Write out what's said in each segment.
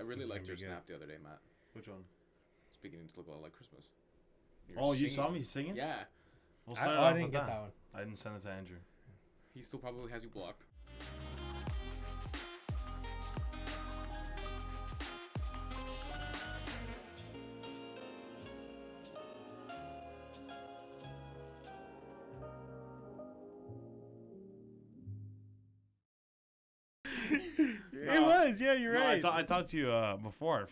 really It's liked gonna your be good. snap the other day, Matt. Which one? Speaking to look a lot like Christmas. Oh, you saw me singing? Yeah. We'll I, start oh, off I didn't with get that one. I didn't send it to Andrew. He still probably has you blocked. It was, yeah, you're right. I talked to you before.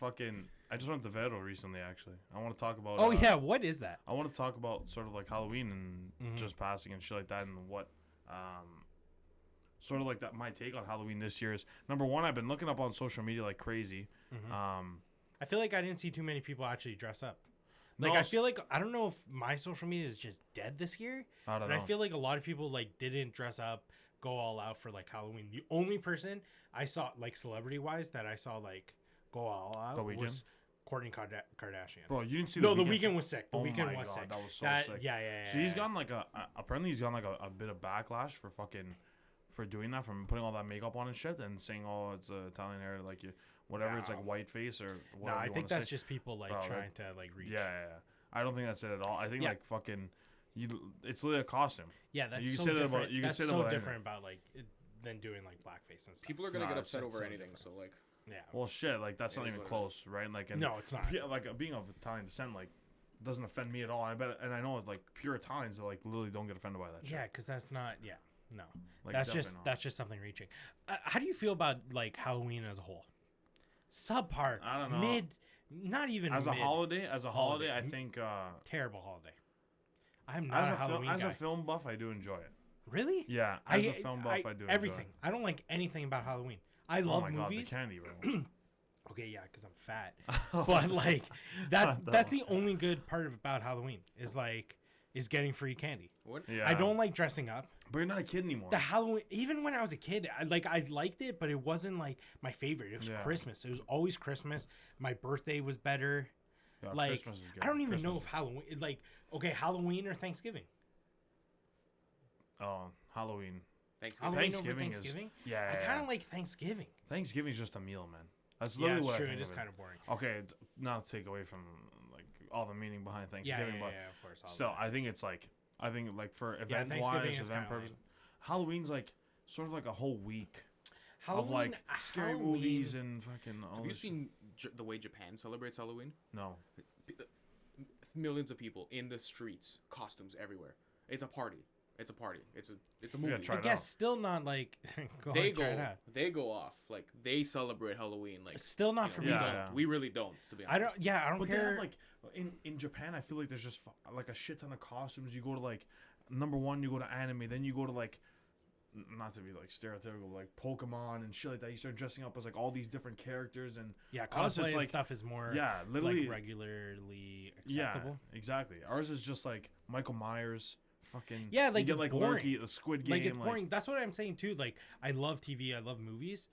I just went to Vero recently, actually. I want to talk about. Oh yeah, what is that? I want to talk about sort of like Halloween and just passing and shit like that, and what, sort of like that. My take on Halloween this year is, number one, I've been looking up on social media like crazy. I feel like I didn't see too many people actually dress up. No, Like I feel like I don't know if my social media is just dead this year. I don't But know. I feel like a lot of people like didn't dress up, go all out for like Halloween. The only person I saw like celebrity wise that I saw like go all out The Weeknd? was Kourtney Kardashian. Bro, you didn't see No, the the Weeknd. Weeknd was sick. The Oh Weeknd my was God, sick. that was so sick. Yeah, yeah, yeah. So he's gotten like apparently he's gotten like a bit of backlash for doing that, from putting all that makeup on and shit, and saying, oh, it's Italian hair, like you, whatever, it's like white face or No, whatever. I you think wanna that's say. just people like Bro, trying to like reach. Yeah. I don't think that's it at all. I think Yeah. like it's literally a costume. Yeah, that's You can so say that about- different. you can that's say that so about different about like than doing like blackface and stuff. People are gonna Nah, get it's upset over so anything, different. so like, Yeah. Well, shit, like that's It not is even what it close, right? Like, and No, it's not. Yeah, like being of Italian descent, like doesn't offend me at all. I bet, and I know it's like pure Italians that like literally don't get offended by that. Yeah, shit. because that's not. Yeah, no. Like, that's definitely just not. that's just something reaching. How do you feel about like Halloween as a whole? Subpar. I don't know. Mid. Not even as a mid. holiday. As a holiday, Holiday. I think Terrible holiday. I'm not as a a Halloween as guy. a film buff, I do enjoy it. Really? Yeah, as a film buff, I do enjoy everything. it. I don't like anything about Halloween. I Oh love my movies. god, the candy, bro. Okay, yeah, because I'm fat. But like, that's the only good part about Halloween is getting free candy. what? Yeah, I don't like dressing up. But you're not a kid anymore. The Halloween, even when I was a kid, I liked it, but it wasn't like my favorite. It was Yeah. Christmas. It was always Christmas. My birthday was better. Yeah, Like, Christmas is good. I don't even Christmas know is- if Halloween, like, okay, Halloween or Thanksgiving. Oh, Halloween. Thanksgiving. Halloween Thanksgiving over is- Thanksgiving. Yeah, I kind of like Thanksgiving. Thanksgiving's just a meal, man. That's Yeah, literally it's what true. I think It is of kind of boring. Okay, not to take away from like all the meaning behind Yeah, Thanksgiving, but of course. all still, that. I think it's like for event Thanksgiving wise, is event kinda purpose. Halloween's like sort of like a whole week Halloween, of like scary Halloween- movies and fucking. All Have you this seen the way Japan celebrates Halloween? No. Millions of people in the streets, costumes everywhere. It's a party. It's a party. It's a We gotta movie. try I it guess out. still not like. Go They ahead, try it out. go off like they celebrate Halloween like. It's still not for we me. Yeah, don't. yeah. We really don't. To be honest. I don't. Yeah, I don't But they care. have like in Japan, I feel like there's just like a shit ton of costumes. You go to like number one, you go to anime, then you go to like. Not to be like stereotypical, like Pokemon and shit like that. You start dressing up as like all these different characters and Yeah, Us, it's cosplay and like- stuff is more yeah, literally like regularly acceptable. Yeah, exactly. Ours is just like Michael Myers, fucking Yeah, like, you get it's like boring. Loki, the Squid Game. Like it's boring. That's what I'm saying too. Like I love TV, I love movies,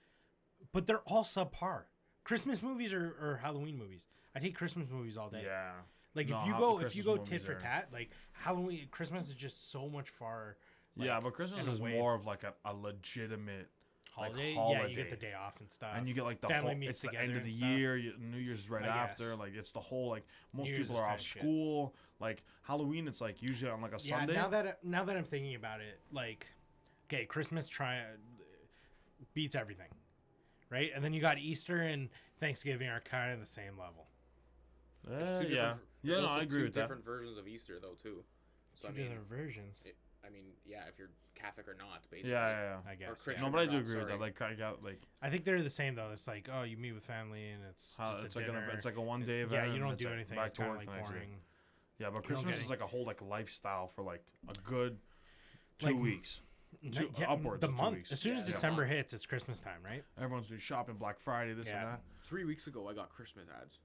but they're all subpar. Christmas movies or Halloween movies. I take Christmas movies all day. Yeah, Like No, if you the go Christmas tit movies for are- tat, like Halloween, Christmas is just so much far. yeah, like, but Christmas in a is way, more of like a legitimate holiday. Like, Yeah, you get the day off and stuff. and you get like the family whole. meets It's the end together of the and stuff. year. New Year's is right I after. guess. Like it's the whole like most New Year's people is are kinda off shit. school. Like Halloween, it's like usually on like a Yeah, Sunday. now that I'm thinking about it, like, okay, Christmas beats everything, right? And then you got Easter and Thanksgiving are kind of the same level. There's two yeah, different- yeah, there's no, also I agree two with that. different versions of Easter though too. So Two I mean, different versions. I mean, yeah, if you're Catholic or not, basically. Yeah. I guess. Christian. No, but I do not, agree with that. sorry. Like I got like I think they're the same though. It's like, oh, you meet with family and it's how just it's a like dinner. it's like a 1 day event. Yeah, you and don't it's do like anything. back It's to kind of work like the next day. boring. Yeah, but don't Christmas get is like a whole like lifestyle for like a good 2 Like, weeks. Yeah, Upwards the of 2 month. weeks. As soon as Yeah. December hits, it's Christmas time, right? Everyone's doing shopping, Black Friday, this Yeah. and that. 3 weeks ago, I got Christmas ads.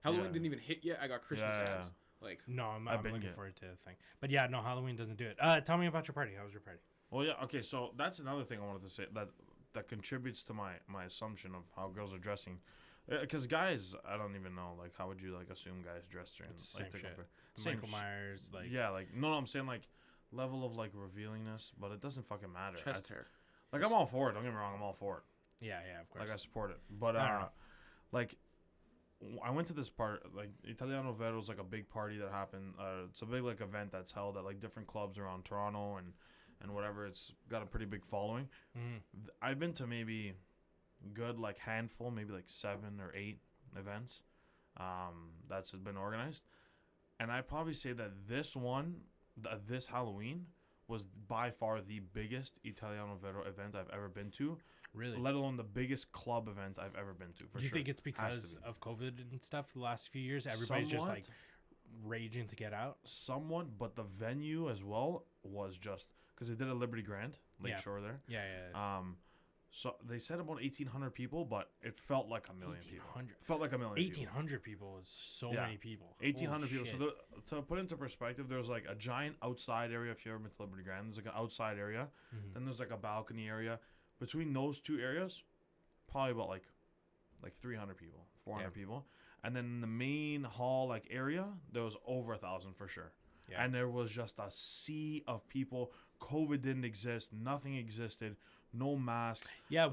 Halloween Yeah. didn't even hit yet. I got Christmas Yeah, ads. Like, No, I'm I've been looking get- forward to the thing. But yeah, no, Halloween doesn't do it. Tell me about your party. How was your party? Well, yeah, okay, so that's another thing I wanted to say that contributes to my assumption of how girls are dressing. Because guys, I don't even know, like, how would you, like, assume guys dress during, It's the like, same shit. The same Michael Myers, like yeah, like, no, I'm saying, like, level of, like, revealingness, but it doesn't fucking matter. chest hair. Like, I'm all for it, don't get me wrong, I'm all for it. yeah, of course. Like, I support it. But, I don't know. like I went to this part, like Italiano Vero is like a big party that happened. It's a big like event that's held at like different clubs around Toronto and whatever. It's got a pretty big following. I've been to maybe good like handful, maybe like 7 or 8 events that's been organized, and I'd probably say that this one, this Halloween, was by far the biggest Italiano Vero event I've ever been to. Really? Let alone the biggest club event I've ever been to. For Do you sure. think it's because of COVID and stuff the last few years? Everybody's just Somewhat. like raging to get out. Somewhat, but the venue as well was just because they did a Liberty Grand Lakeshore there. Yeah, yeah. So they said about 1,800 people, but it felt like a million people. 1,800. Felt like a million. 1,800 people is so Yeah. many people. 1,800 Holy people. shit. So to put into perspective, there's like a giant outside area. If you ever been to Liberty Grand, there's like an outside area. Then there's like a balcony area. Between those two areas, probably about like 300 people, 400 people, and then in the main hall like area, there was over 1,000 for sure. Yeah. And there was just a sea of people. COVID didn't exist. Nothing existed. No masks. Yeah,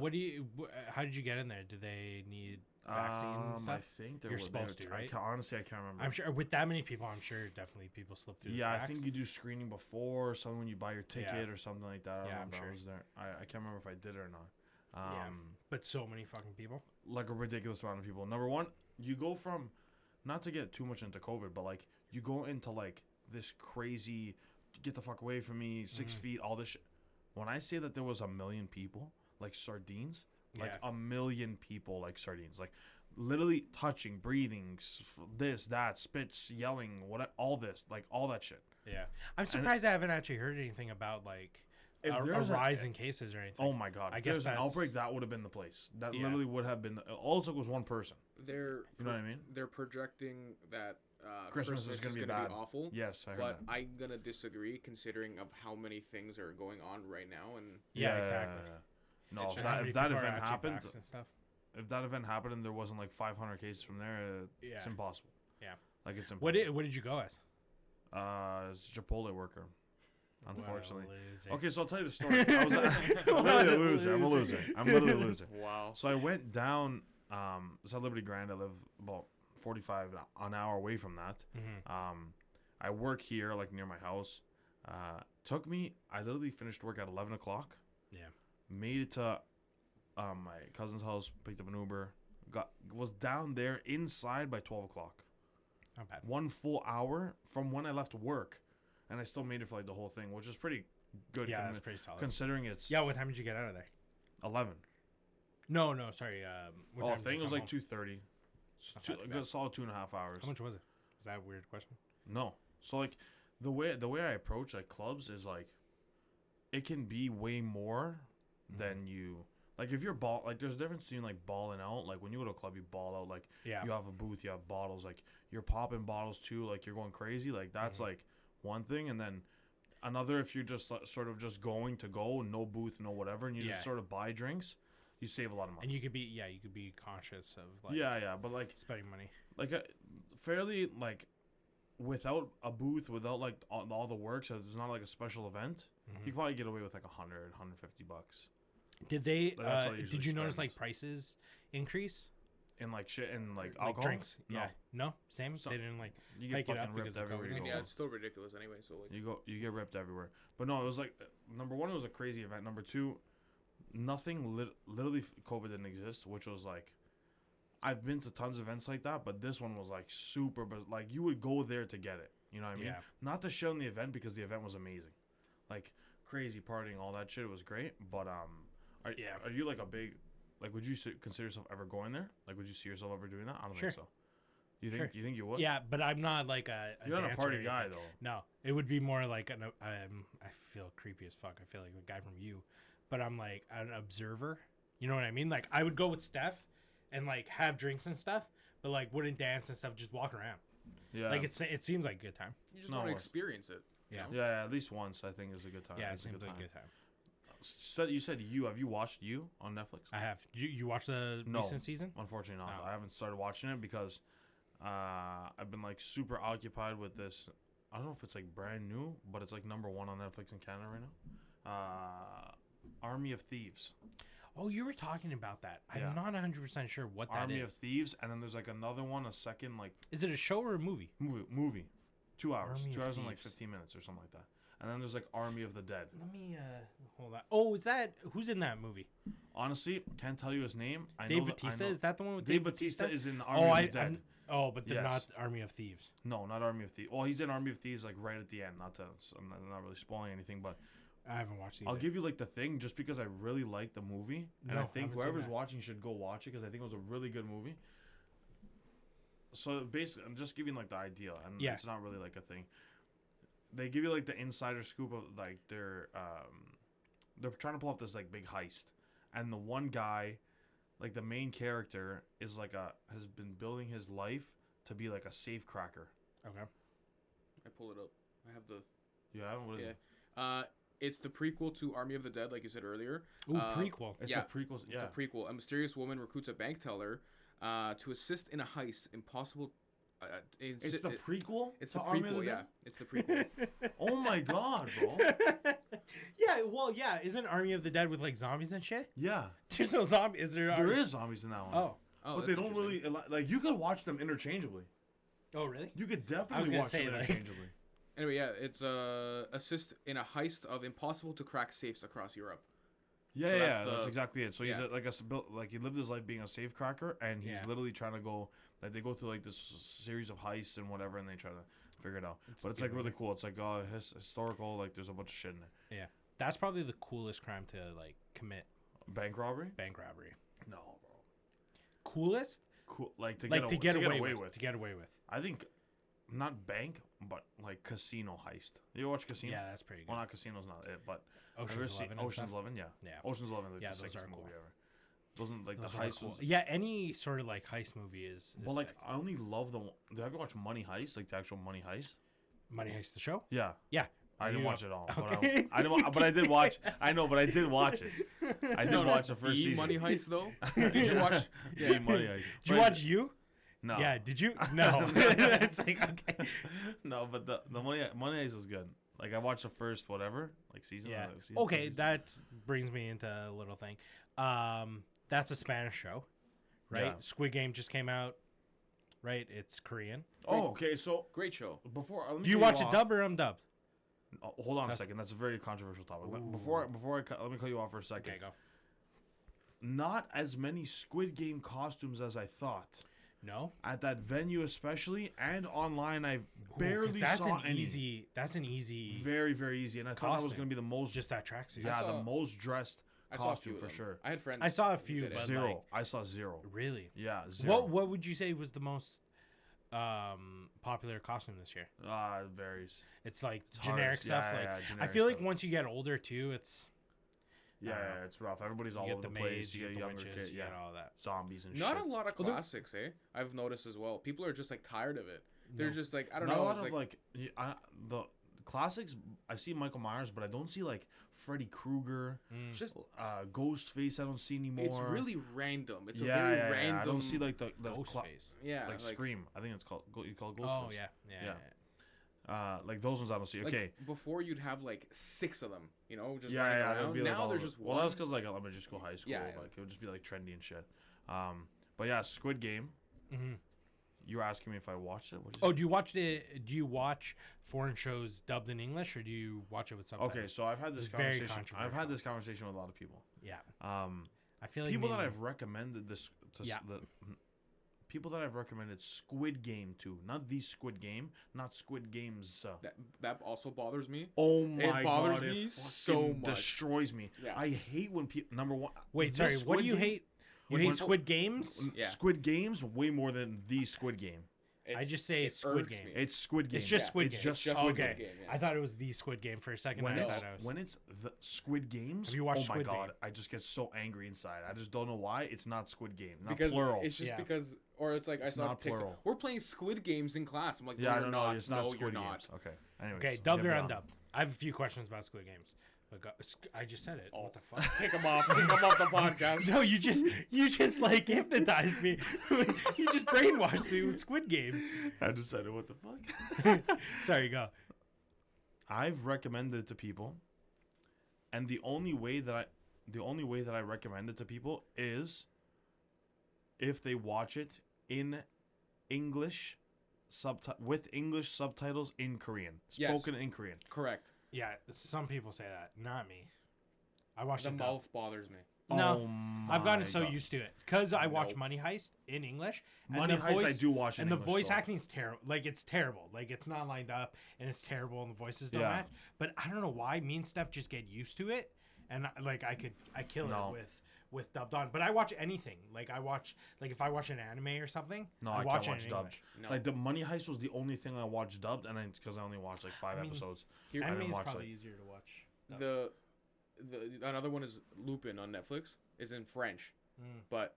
how did you get in there? Do they need vaccine and stuff? I think You're supposed to, right? Honestly, I can't remember. I'm sure with that many people, I'm sure definitely people slip through. Yeah, the I cracks. think you do screening before or something when you buy your ticket or something like that. I don't Yeah, know I'm if I sure. was there. I can't remember if I did or not. Yeah, but so many fucking people. Like a ridiculous amount of people. Number one, you go from, not to get too much into COVID, but like you go into like this crazy, get the fuck away from me, 6 feet, all this shit. When I say that there was 1 million people, like sardines, like 1 million people, like sardines, like literally touching, breathing, this, that, spits, yelling, all this, like all that shit. Yeah, I'm surprised I haven't actually heard anything about like If a there's rise in cases or anything. Oh my god! I If guess there's an that's- outbreak, that would have been the place. That Yeah. literally would have been. All it took was one person. You know what I mean? They're projecting that Christmas is gonna be bad. awful. Yes, I heard But that. I'm gonna disagree, considering of how many things are going on right now, and Yeah, exactly. No, It's if just How that, many if that people are event actually happened, vaxxed and stuff. if that event happened and there wasn't like 500 cases from there, it's Yeah. impossible. Yeah. Like it's What impossible. did you go as? It's a Chipotle worker, unfortunately. What a loser. Okay, so I'll tell you the story. I was I'm literally a loser. I'm a loser. I'm literally a loser. wow. So I went down. It's at Liberty Grand. I live about 45 an hour away from that. I work here, like near my house. Took me. I literally finished work at 11 o'clock. Yeah. Made it to my cousin's house. Picked up an Uber. Was down there inside by 12 o'clock. Not bad. 1 full hour from when I left work, and I still made it for like the whole thing, which is pretty good. Yeah, that's pretty solid. Considering it's Yeah, what time did you get out of there? 11. No, sorry. What Oh, I time did think you it was come like home? 2:30. Not bad, A not good solid 2.5 hours. How much was it? Is that a weird question? No. So like the way I approach like clubs is like it can be way more than you like if you're like there's a difference between like balling out, like when you go to a club you ball out, like Yeah. you have a booth, you have bottles, like you're popping bottles too, like you're going crazy, like that's like one thing, and then another if you're just like, sort of just going to go, no booth, no whatever, and you just sort of buy drinks, you save a lot of money. And you could be conscious of like yeah, but like spending money. like fairly like without a booth, without like all the works, so it's not like a special event, you can probably get away with like 150 bucks Did they But that's what I usually did you notice spend. like prices increase? in like shit and like Like alcohol. drinks? No. Yeah. No? Same? So- they didn't like You hike get it up fucking because ripped of everywhere COVID you and go. Yeah, stuff? it's still ridiculous anyway. So like, You get ripped everywhere. But no, it was like number one, it was a crazy event. Number two, nothing literally COVID didn't exist, which was like I've been to tons of events like that, but this one was like super, but like you would go there to get it. You know what I mean? Yeah. Not to shit on the event because the event was amazing, like crazy partying, all that shit was great. But are you like a big, like would you consider yourself ever going there? Like would you see yourself ever doing that? I don't Sure. think so. You think Sure. you think you would? Yeah, but I'm not like a You're not a dancer party or guy anything. though. No, it would be more like I feel creepy as fuck. I feel like the guy from You, but I'm like an observer. You know what I mean? Like I would go with Steph, and like have drinks and stuff, but like wouldn't dance and stuff. Just walk around. Yeah. Like it seems like a good time. you just No want to worries. experience it. you Yeah. know? Yeah, at least once I think is a good time. Yeah, it It's a seems good like time. a good time. You said You. Have you watched You on Netflix? I have. Did you watch the No. recent season? Unfortunately not. Oh. I haven't started watching it because I've been like super occupied with this. I don't know if it's like brand new, but it's like number one on Netflix in Canada right now. Army of Thieves. Oh, you were talking about that. Yeah. I'm not 100% sure what that Army is. of Thieves, and then there's like another one, a second like Is it a show or a movie? movie, 2 hours, Army 2 of hours and like Thieves. 15 minutes or something like that. And then there's like Army of the Dead. Let me hold on. Oh, is that who's in that movie? Honestly, can't tell you his name. I Dave know that- I Batista? know- Is that the one with Dave Batista is in Army Oh, of I the Dead. but they're Yes. not Army of Thieves. No, not Army of Thieves. Well, he's in Army of Thieves like right at the end. I'm not really spoiling anything, but I haven't watched either. I'll give you like the thing just because I really like the movie, and No, I I think haven't seen whoever's that. watching should go watch it because I think it was a really good movie. So basically, I'm just giving like the idea, and Yeah. it's not really like a thing. They give you like the insider scoop of like they're trying to pull off this like big heist, and the one guy, like the main character, is like has been building his life to be like a safe cracker. Okay. I pull it up. I have the. Yeah, what is Yeah. it? It's the prequel to Army of the Dead, like you said earlier. Ooh, prequel. It's yeah. a prequel. Yeah, It's a prequel. A mysterious woman recruits a bank teller to assist in a heist. Impossible. it's the prequel. It's to the Army of prequel. the Yeah, Dead? it's the prequel. Oh my god, bro. Yeah, well, yeah. Isn't Army of the Dead with like zombies and shit? Yeah, There's no zombie. Is there? there is zombies in that one. Oh. Oh, but they that's don't really like. You could watch them interchangeably. Oh, really? You could I was definitely gonna watch say, them like- interchangeably. Anyway, yeah, it's assist in a heist of impossible to crack safes across Europe. Yeah, So yeah, that's that's the- exactly it. So he's yeah. like like he lived his life being a safe cracker, and he's Yeah. literally trying to go. Like they go through like this series of heists and whatever, and they try to figure it out. It's But it's a like good really movie. cool. It's like historical. Like there's a bunch of shit in there. Yeah. That's probably the coolest crime to like commit. Bank robbery? Bank robbery. No, bro. Coolest? Cool. Like to Like get, to get away away with. To get away with. I think not bank, but like casino heist. You watch Casino? Yeah, that's pretty good. Well, not Casino's not it, but have you ever Ocean's seen 11. and Ocean's stuff. 11? Yeah. Yeah. Ocean's 11, like Yeah, the those sickest are movie cool. ever. Doesn't like Those the are heist cool. was. Yeah, any sort of like heist movie is But like sick. I only love the. Have you watched Money Heist? Like the actual Money Heist? Money Heist the show? Yeah. Yeah. I didn't You- watch it all. Okay. But I didn't. But I did watch. I know, but I did watch it. I did watch the first season. Money Heist though. Did you watch? The Money Heist. Did But you I watch You? No. Yeah, did you? No. It's like, okay. No, but the Money Heist was good. Like I watched the first whatever like season. Yeah. Season, Okay, season. that brings me into a little thing. That's a Spanish show, right? Yeah. Squid Game just came out, right? It's Korean. Oh, okay. So Great show. before let me Do you cut watch it off. dubbed or undubbed? Oh, hold on a second. That's a very controversial topic. Ooh. Before let me cut you off for a second. Okay, go. Not as many Squid Game costumes as I thought. No? At that venue, especially, and online, I Ooh, 'cause barely that's saw an any. easy. That's an easy. Very, very easy, and I thought that was Costume. going to be the most. Just that tracksuit. yeah, I saw- the most dressed I saw a costume few for of them. sure. I had friends. I saw a who few, did it. but- Zero. like- I saw zero. Really? Yeah, zero. What would you say was the most popular costume this year? It varies. It's like It's hard. generic Yeah, stuff. yeah, like I generic feel like stuff. once you get older too, it's Yeah, I don't know. yeah, it's rough. Everybody's all you over get the the place. maids, You you get get the younger witches, kids, you yeah, get all that. zombies and Not shit. a lot of Well, the- classics, eh? I've noticed as well. People are just like tired of it. They're No. just like I don't Not know. a lot It's of like, the classics. I see Michael Myers, but I don't see like Freddy Krueger, Mm. just Ghostface. I don't see anymore. it's really random. It's yeah, a very yeah, yeah. random. I don't see like the Ghostface. yeah, like Scream. I think it's called you call it Ghostface. Oh yeah, yeah. Yeah. yeah. Like those ones I don't see. like, Okay. Before you'd have like 6 of them, you know, just Yeah, running yeah. there'd around. be, like, Now all there's the- just well, one. that's because like elementary school, high school, Yeah, yeah. like it would just be like trendy and shit. But yeah, Squid Game. Mm-hmm. You were asking me if I watched it. What'd you Oh, say? do you watch Do you watch foreign shows dubbed in English, or do you watch it with subtitles? Okay, so I've had this It's very conversation. I've controversial. had this conversation with a lot of people. Yeah, Um, I feel like people that maybe- I've recommended this to Yeah. people that I've recommended Squid Game to, not the Squid Game, not Squid Games. that also bothers me. Oh my bothers god, me it so fucking much. destroys me. Yeah. I hate when people number one. Wait, this sorry. What Squid do you Game- hate? You when- hate Squid Games? Yeah. Squid Games way more than the Squid Game. I just say it Squid irks Game. me. It's Squid Game. It's just Squid It's Game. just It's just Squid okay. Game. Game, yeah. I thought it was the Squid Game for a second. When I it's thought it was. when it's the Squid Games, Have you watched oh my Squid god, Game? I just get so angry inside. I just don't know why it's not Squid Game, not because plural. it's just Yeah. because, or it's like It's I saw not TikTok. plural. We're playing Squid Games in class. I'm like, yeah, no, I you're don't know. not. It's not No, Squid you're Games. not. Okay. Anyways, Okay, dubbed get or me on. undubbed? I have a few questions about Squid Games. But I just said it. Oh. What the fuck? Kick him off. Kick him off the podcast. No, you just like hypnotized me. You just brainwashed me with Squid Game. I just said it. What the fuck? Sorry, go. I've recommended it to people, and the only way that the only way that I recommend it to people is if they watch it in English with English subtitles in Korean, Yes. spoken in Korean. Correct. Yeah, some people say that. Not me. I watched The it mouth bothers me. No, Oh I've gotten my so God. used to it because I watch Nope. Money Heist in English. and Money the Heist, I voice- do watch in And the English, voice though. acting is terrible. Like, it's terrible. Like, it's not lined up, and it's terrible, and the voices don't Yeah. match. But I don't know why. Me and Steph just get used to it, and like I kill No. it with dubbed on. But I watch anything. Like, if I watch an anime or something, No, I I watch can't it watch in dubbed. English. No. Like the Money Heist was the only thing I watched dubbed, and it's because I only watched like 5 I mean, episodes. Here- I Anime didn't is watch, probably like- easier to watch. dubbed. the another one is Lupin on Netflix. Is in French, but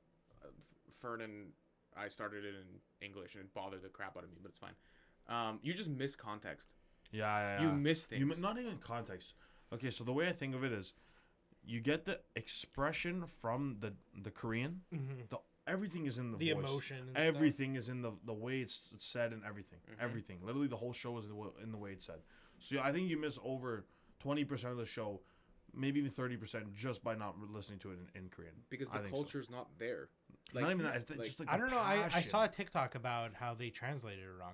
Fern and I started it in English, and it bothered the crap out of me. But it's fine. You just miss context. Yeah. You miss things. Not even context. Okay, so the way I think of it is, you get the expression from the Korean. Everything is in the The voice. emotion and Everything is in the way it's said and everything. Everything. Literally, the whole show is in the way it's said. So I think you miss over 20% of the show, maybe even 30%, just by not listening to it in Korean. Because I the think so. culture's not there. Not even that. It's just like I the don't know. I passion. saw a TikTok about how they translated it wrong.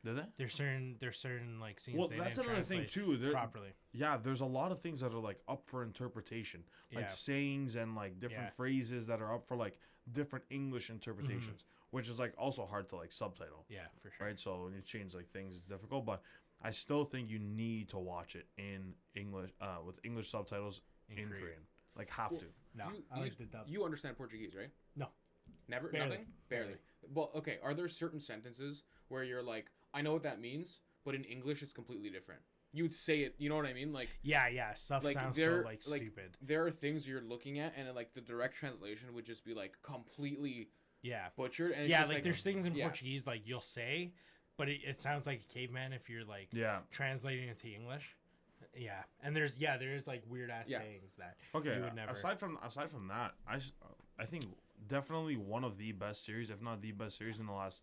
Did they? There's certain like scenes. Well, they that's didn't another thing translate too. properly. Yeah, there's a lot of things that are like up for interpretation, like Yeah. sayings and like different Yeah. phrases that are up for like different English interpretations, which is like also hard to like subtitle, Yeah, for sure. right? So when you change like things, it's difficult. But I still think you need to watch it in English, with English subtitles in Korean. Like have Well, to. No, I like the dub. You understand Portuguese, right? No. Never? Barely. Nothing? Barely. Well, okay. Are there certain sentences where you're like, I know what that means, but in English it's completely different? You would say it, you know what I mean? Like, Yeah. Stuff like sounds so there, like stupid. there are things you're looking at, and like the direct translation would just be like completely Yeah. butchered. And it's Yeah, just, like there's things in yeah. Portuguese like you'll say, but it sounds like a caveman if you're like Yeah. translating it to English. Yeah, and there is like weird ass Yeah. sayings that Okay. you would never. Aside from that, I think definitely one of the best series, if not the best series in the last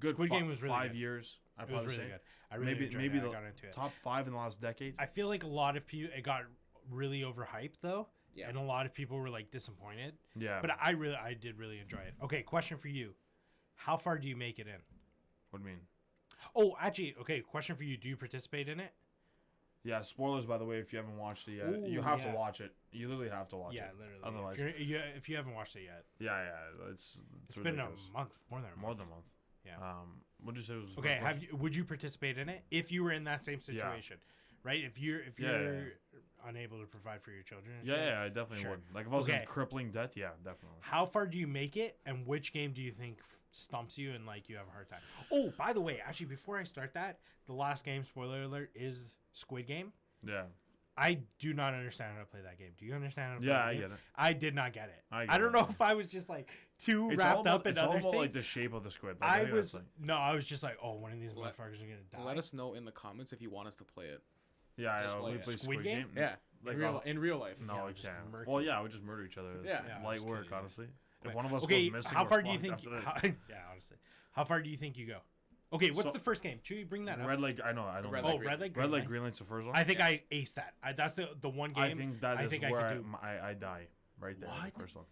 good Squid Game was really 5 good. years. I It was probably really say. good. I really enjoyed maybe it. I the got into it. top 5 in the last decade. I feel like a lot of people it got really overhyped though, Yeah. and a lot of people were like disappointed. Yeah. But I did really enjoy it. Okay, question for you: how far do you make it in? What do you mean? Oh, actually, okay. Question for you: do you participate in it? Yeah, spoilers by the way. If you haven't watched it yet, Ooh, you have to yeah. watch it. You literally have to watch Yeah, it. literally. Otherwise, If you haven't watched it yet, yeah, it's been ridiculous. a month, more than a More month. than a month. Yeah. What did you say was the Okay, first question? would you participate in it if you were in that same situation? Right? If you're Yeah. unable to provide for your children. and Yeah, shit, yeah, I definitely Sure. would. Like if I was Okay. in crippling debt, yeah, definitely. How far do you make it, and which game do you think stumps you and like you have a hard time? Oh, by the way, actually, before I start that, the last game, spoiler alert, is Squid Game. Yeah. I do not understand how to play that game. Do you understand how to play Yeah, that I game? get it. I did not get it. I I, get don't it. know if I was just like too It's wrapped all about, up in it's all other about things. like the shape of the squid. Like, I think was that's, no, I was just like, oh, one of these Let- motherfuckers are gonna die. Let us know in the comments if you want us to play it. yeah, Just we play it. play Squid Game? Yeah. Like in real life. no, Yeah, we just can't. murk Well, you. yeah, we just murder each other. It's Yeah. Yeah, light just kill work, you. honestly. Quick. If one of us Okay, goes missing, how we're far do you fucked think? after this. Yeah, honestly, how far do you think you go? Okay, what's So- the first game? Should we bring that up? Red light. I know. I don't. Red know. light, Oh, green red light, Red green light, light. green light's the first one. I think I aced that. That's the one game. I think that is think I where could do. I die right there. What? The first one.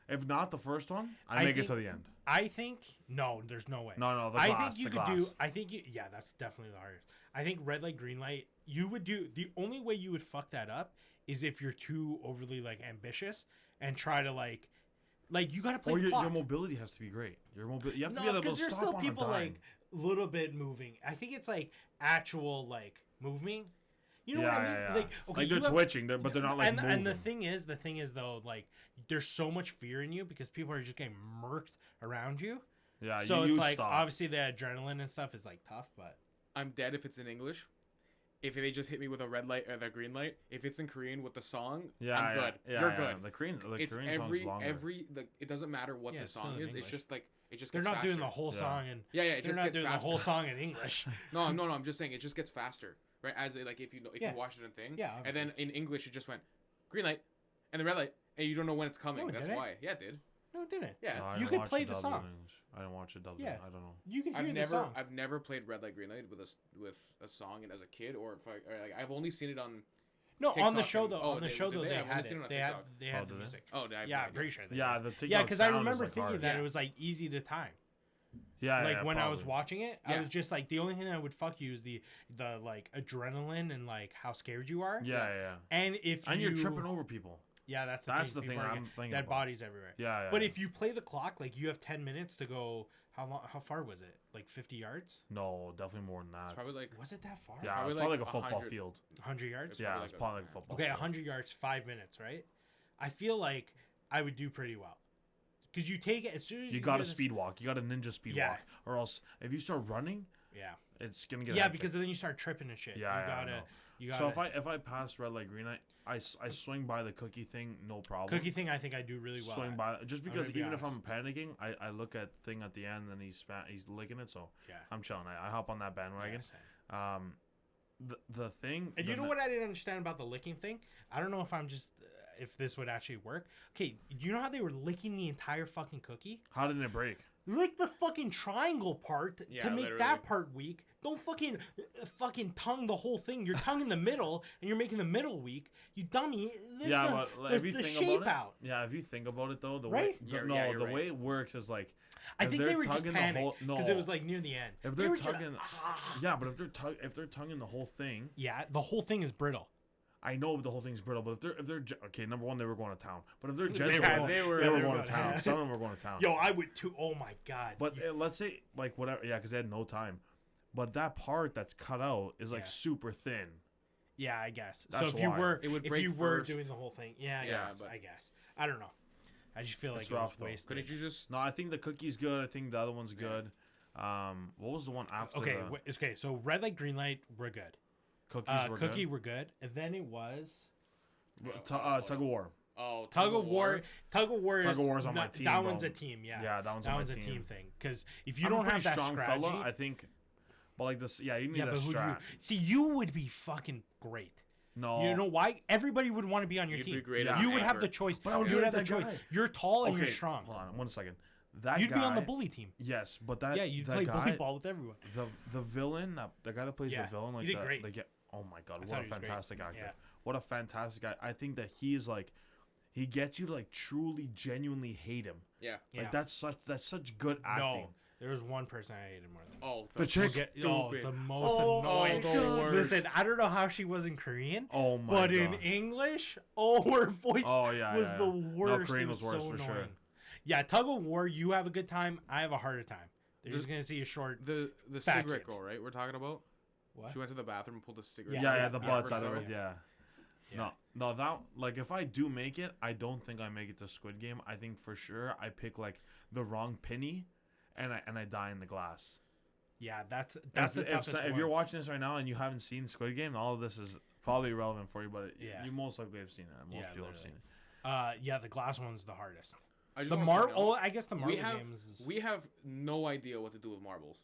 If not the first one, I I make it think- to the end. I think no, there's no way. No, the I glass. think you the could glass. do. I think you. Yeah, that's definitely the hardest. I think red light, green light. You would do. The only way you would fuck that up is if you're too overly like ambitious and try to like you gotta play Or the your clock. mobility has to be great. Your mobility. You have to be No, able to because there's stop still on people a dime. like little bit moving. I think it's like actual like moving. You know what I mean? Yeah. Like okay, Like you they're have- twitching, but they're not like moving. and the thing is though, like there's so much fear in you because people are just getting murked around you. yeah, So you it's would like stop. obviously the adrenaline and stuff is like tough, but I'm dead if it's in English. If they just hit me with a red light or the green light, if it's in Korean with the song, Yeah, I'm good. Yeah, You're yeah. good. The Korean It's song's longer. it doesn't matter what Yeah, the it's still song in is. English. It's just like it just they're gets not doing faster. the whole Yeah. song and Yeah, it they're just not gets doing faster. the whole song in English. No, I'm just saying it just gets faster, right? As it, like if you Yeah. watch it in thing, Yeah, and then in English it just went green light and the red light, and you don't know when it's coming. No, it That's didn't. why. Yeah, it did. No, it didn't. Yeah. No, I You didn't could watch play it the dubbed in song. English. I didn't watch it dubbed. Yeah. I don't know. You can hear the song. I've never played red light green light with a song and as a kid, or if I or like I've only seen it on No, on the TikTok show and- though. oh, On the they- show did though, they? they I've only had seen it it. on They had TikTok. they had did the they? music. Oh, I have Yeah, no I'm idea. pretty sure. They Yeah, did. the TikTok Yeah, because I sound is, remember like, thinking hard. that Yeah. it was like easy to time. Yeah, Like yeah, when I was probably. watching it, I Yeah. was just like the only thing that would fuck you is the like adrenaline and like how scared you are. Yeah, yeah. And if And you, you're tripping over people. Yeah, that's the That's thing. the thing People are I'm getting thinking dead about. bodies everywhere. Yeah, yeah. But yeah. if you play the clock, like you have 10 minutes to go. How far was it? Like 50 yards? No, definitely more than that. It's probably like Was it that far? yeah, probably it's probably like like a football 100. field. 100 yards? It's Yeah, probably it's like probably like a football. Okay, field. 100 yards, 5 minutes, right? I feel like I would do pretty well. Because you take it as soon as You got to get speed walk. You got to ninja speed Yeah. walk, or else if you start running, Yeah. it's gonna get Yeah, hectic. because then you start tripping and shit. Yeah, you yeah, I gotta. know. You gotta. So if I pass red light green light, I swing by the cookie thing, no problem. cookie thing, I think I do really well. Swing at. by just because gonna be even if I'm honest. panicking, I look at thing at the end and he's licking it, so Yeah. I'm chilling. I hop on that bandwagon. Yeah, same. The thing. And you know what I didn't understand about the licking thing? I don't know if I'm just if this would actually work. Okay, do you know how they were licking the entire fucking cookie? How did it break? Lick the fucking triangle part Yeah, to make literally. that part weak. Don't fucking tongue the whole thing. You're tongue in the middle, and you're making the middle weak. You dummy. Lick Yeah, the, but like, if you the think shape about it, out. yeah, if you think about it though, the Right? way You're the right. way it works is like I if think they're they were just tugging the panicked whole- because no. it was like near the end. if They they're were just- tugging, yeah, but if they're tonguing the whole thing, yeah, the whole thing is brittle. I know the whole thing's brittle. But if they're okay, number one, they were going to town. But if they're They gentle, were- they they were, were- going to town. Some of them were going to town. Yo, I would too. Oh my god. But let's say like whatever, yeah, because they had no time. But that part that's cut out is like Yeah. super thin. Yeah, I guess. That's so if you why. were It would if break you were first. doing the whole thing, yeah, Yeah, yes, but- I guess. I don't know. I just feel like It's it was rough, though. wasted. Couldn't you just? No, I think the cookie's good. I think the other one's good. What was the one after? Okay, the okay. So red light, green light, we're good. cookies were Cookie, good. we're good. And then it was Tug of war. Oh, tug of war. Tug of war. Tug of is War's on my not- team, That bro. one's a team. Yeah. Yeah, that one's that on my one's a team. team thing. Because if you I'm a don't pretty have that strong strategy, fella, I think. But like this, yeah, you need yeah, a but who do you strat. see? You would be fucking great. No, You know why? Everybody would want to be on your You'd team. be great Yeah. as You an would have the anchor. choice. But I would you be would like have the that choice. guy. You're tall and okay, you're strong. hold on 1 second. That You'd guy, be on the bully team. Yes, but that Yeah, you'd that play guy, bully ball with everyone. the villain, the guy that plays Yeah, the villain, like he did the, great. like, oh my god, I what thought a he was great. fantastic actor! Yeah. What a fantastic guy! I think that he is like, he gets you to like truly, genuinely hate him. Yeah. Yeah. Like that's such good acting. No, there was one person I hated more than. Oh, The chick. Oh, the most Oh annoying. my God. Listen, I don't know how she was in Korean, Oh my but god. in English, oh, her voice Oh, yeah, was yeah, the yeah. No, worst. Korean It was was worse, so for annoying. sure. Yeah, tug of war. You have a good time. I have a harder time. They're The- just gonna see a short. the Fat cigarette kid. girl, right? We're talking about. What? She went to the bathroom and pulled a cigarette. Yeah, Yeah, yeah, the yeah, butts yeah, out of it, so- yeah. Yeah. No, that like if I do make it, I don't think I make it to Squid Game. I think for sure I pick like the wrong penny, and I die in the glass. Yeah, that's If, the toughest if one. you're watching this right now and you haven't seen Squid Game, all of this is probably irrelevant for you, but Yeah. you most likely have seen it. Most Yeah, people have literally. seen it. Yeah, the glass one's the hardest. I just The wanna point marble. out, Oh, I guess the marble we have games. Is... we have no idea what to do with marbles.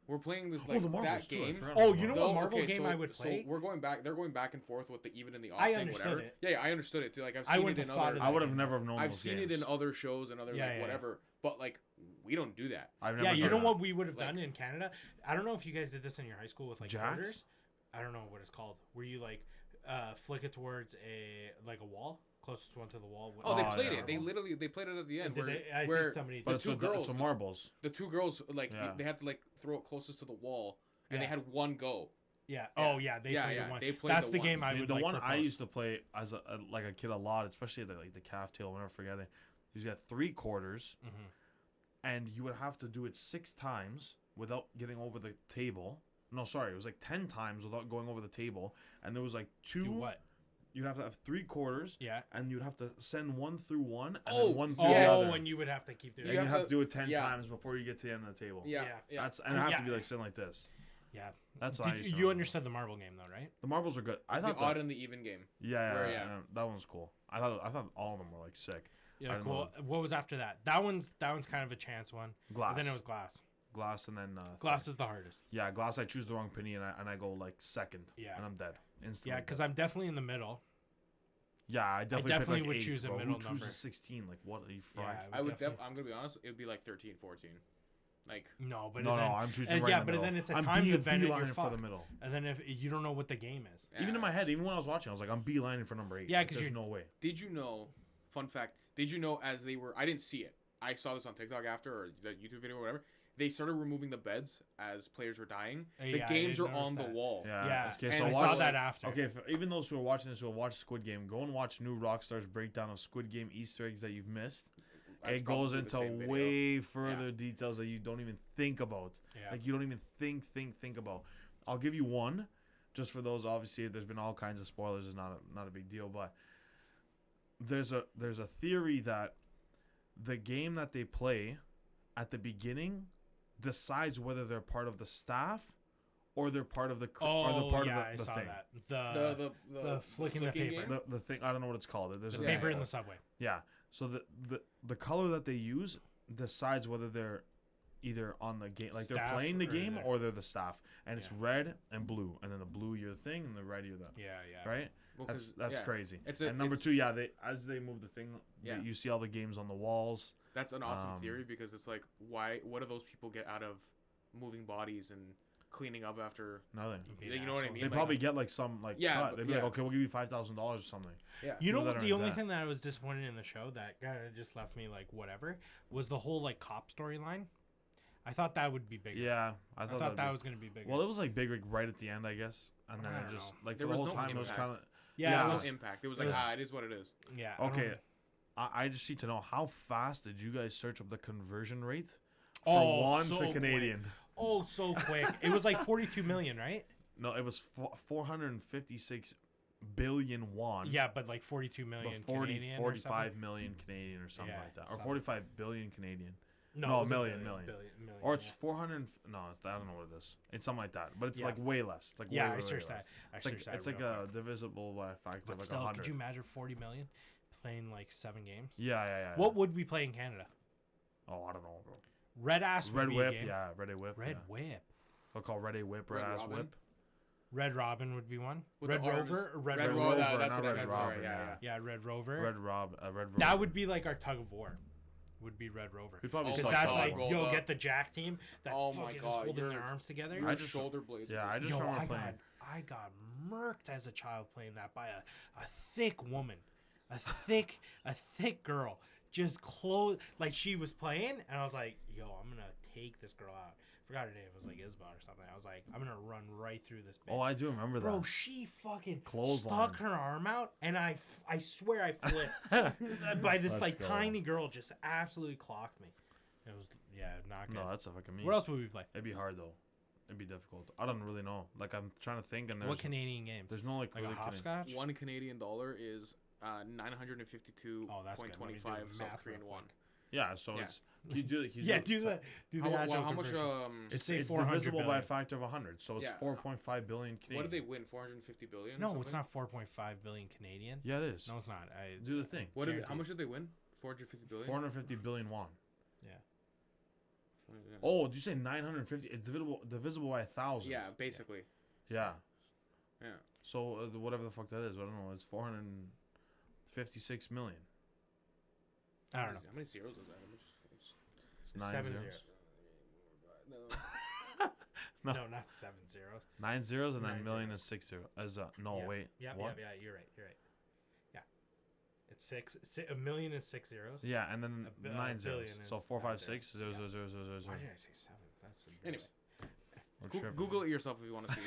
We're playing this Oh, like the marbles that too. I game. forgot Oh, about you know that. what Though, marble okay, game I would play? So we're going back. They're going back and forth with the even and the odd I thing, understood whatever. it. Yeah, I understood it too. Like I've I seen wouldn't it in have thought other. of I that would have game. never have known. I've those seen games. it in other shows and other Yeah, like yeah. whatever. But like we don't do that. I've never Yeah, you done know that. what we would have Like- done in Canada? I don't know if you guys did this in your high school with like Jacks? quarters. I don't know what it's called. Where you like flick it towards a wall, closest one to the wall. Oh, they Oh, played yeah. it. They literally they played it at the end. Did Where, they? I where think somebody. But the it's two with girls- it's with marbles. the two girls like Yeah. they had to like throw it closest to the wall, and they Yeah. had one go. Yeah. Oh yeah, they Yeah, played yeah, the one. they played That's the the game ones. I would The like one I propose. used to play as like a kid a lot, especially at like the calf tail. I'll never forget it. You got 3 quarters, Mhm. and you would have to do it 6 times without getting over the table. No, sorry, it was like 10 times without going over the table, and there was like 2. Do what? You'd have to have 3 quarters, Yeah. and you'd have to send one through one, and Oh, then one through Oh, the Yes. other. and you would have to keep doing And You you it. have to do it 10 yeah. times before you get to the end of the table. Yeah, Yeah. yeah. That's and it has to Yeah. be like sitting like this. Yeah. That's what I used to You know. understood the marble game though, right? The marbles are good. I It's the thought odd that, and the even game. yeah, where- yeah, yeah. that one's cool. I thought all of them were like sick. I Yeah, don't cool. know. What was after that? That one's kind of a chance one. Glass. And then it was glass. Glass, and then Glass is the hardest. Yeah, glass. I choose the wrong penny, and I go like second. Yeah. and I'm dead instantly. Yeah, because dead. I'm definitely in the middle. Yeah, I definitely, definitely pick, like, would 8, choose a bro. middle Who number. chooses 16? Like, what are you fried? Yeah, I would. definitely. I'm gonna be honest. It would be like 13, 14. Like, No, but No, then, I'm choosing right yeah, in the but middle. then it's a I'm timed event and you're beelining for the fucked. middle. And then if you don't know what the game is. Even in my head, Yes. even when I was watching, I was like, I'm beelining for number 8. Yeah, Like, 'cause there's you're- no way. Did you know? Fun fact. Did you know as they were? I didn't see it. I saw this on TikTok after or the YouTube video or whatever. They started removing the beds as players were dying. The Yeah, I games did are on notice the that. wall. Yeah, Okay, and so I I saw watch that after. Okay, even those who are watching this who will watch Squid Game, go and watch new Rockstar's breakdown of Squid Game Easter eggs that you've missed. That's It goes probably the into same video. way further details that you don't even think about. Yeah. Like you don't even think about. I'll give you one, just for those. Obviously, there's been all kinds of spoilers. It's not a big deal, but there's a theory that the game that they play at the beginning decides whether they're part of the staff or they're part of the or they're part yeah, of the I saw thing. that. The flicking the paper. game? The thing, I don't know what it's called. There's The a Yeah, paper name in for the it. subway. Yeah. So the color that they use decides whether they're either on the game, like they're Staff playing the or game, they're- or they're the staff. And it's Yeah. red and blue, and then the blue you're the thing, and the red you're the Yeah, yeah. right. Well, That's 'cause, yeah, crazy. It's And number it's- 2, yeah, they as they move the thing, Yeah. you see all the games on the walls. That's an awesome theory Um, because it's like, what do those people get out of moving bodies and cleaning up after? Nothing. Being You know what I assholes. mean? They Like- probably get like some like Yeah, cut. but- They'd be yeah. like, okay, we'll give you $5,000 or something. Yeah. You know People what? that are The in only debt. thing that I was disappointed in the show that kind of just left me like whatever was the whole like cop storyline. I thought that would be bigger. Yeah, I thought that'd that be- was gonna be bigger. Well, it was like big like, right at the end, I guess, and then I it don't just know. like There for the was whole no time it was impact. kind of yeah, There's it no was, impact. It was it like, was- it is what it is. yeah. I okay. don't- I just need to know how fast did you guys search up the conversion rate for Oh, one so to quick. Canadian? Oh, so quick! It was like 42 million, right? No, it was 456 billion won. Yeah, but like 42 million but 40, Canadian or 45 something. million Canadian or something Yeah, like that, or something. 45 billion Canadian, No, No, it was a million. million, or it's yeah. 400. No, I don't know what it is. It's something like that, but it's Yeah. like way less. It's like Yeah, way, I way, searched way that. less. I It's like searched that it's like real a quick. divisible by a factor But of like still, 100. could you imagine 40 million playing like 7 games? Yeah. What would we play in Canada? Oh, I don't know, bro. Red Ass would Red be a Whip, game. yeah, Red A Whip. Red yeah. Whip. They'll call Red A Whip, Red Red Ass Robin? Whip. Red Robin would be one. With Red the arms. Rover or Red Red Rover? Rover. Rover, That's not what I Red meant. Sorry, Robin, yeah. Yeah, Red Rover. Red Rover. That would be like our tug of war. Would be Red Rover. We probably Oh Because my that's God, like, rolled yo, up. get the Jack team that Oh my fucking God, just holding you're- their arms together. Your I just- shoulder blades. yeah, are I just- just Yo, remember playing. I got murked as a child playing that by a thick woman, a thick girl. Just close like she was playing, and I was like, "Yo, I'm gonna take this girl out." Forgot her name. It was like Isabel or something. I was like, "I'm gonna run right through this bitch." Oh, I do remember Bro, that. she fucking Clothesline. stuck her arm out, and I swear I flipped by this Let's like go. tiny girl. Just absolutely clocked me. It was not good. No, that's a fucking me. What else would we play? It'd be hard though. It'd be difficult. I don't really know. Like I'm trying to think, and What Canadian games? there's no like Like a really hopscotch? $1 Canadian is Oh, that's good. Let me do 952.25 the South math Korean real won. quick. Yeah, so Yeah. it's you do Yeah, do the How, actual how much? conversion. It's say it's 400 divisible by a billion. factor of 100, so it's Yeah. 4.5 billion Canadian. What did they win? 450 billion? or No, something? it's not 4.5 billion Canadian. Yeah, it is. No, it's not. I Do the thing. What did? How guaranteed. much did they win? 450 billion. 450 billion won. Yeah. Oh, did you say 950? It's divisible by 1,000. Yeah, basically. Yeah. Yeah. So whatever the fuck that is, I don't know. It's 456 million. I don't know. How many zeros is that? It's 9 7 zeros. zeros. No. No, not 7 zeros. 9 zeros and then 9 million zeros. is 6 zeros. No, Yeah. wait. Yeah, what? yeah, you're right. Yeah. It's 6. A million is 6 zeros. Yeah, and then A 9 zeros. billion So is 456 nine 0 zeros. 0 0 0 0 Why 0. did I say 7? That's Anyway, We're tripping. Google it yourself if you want to see.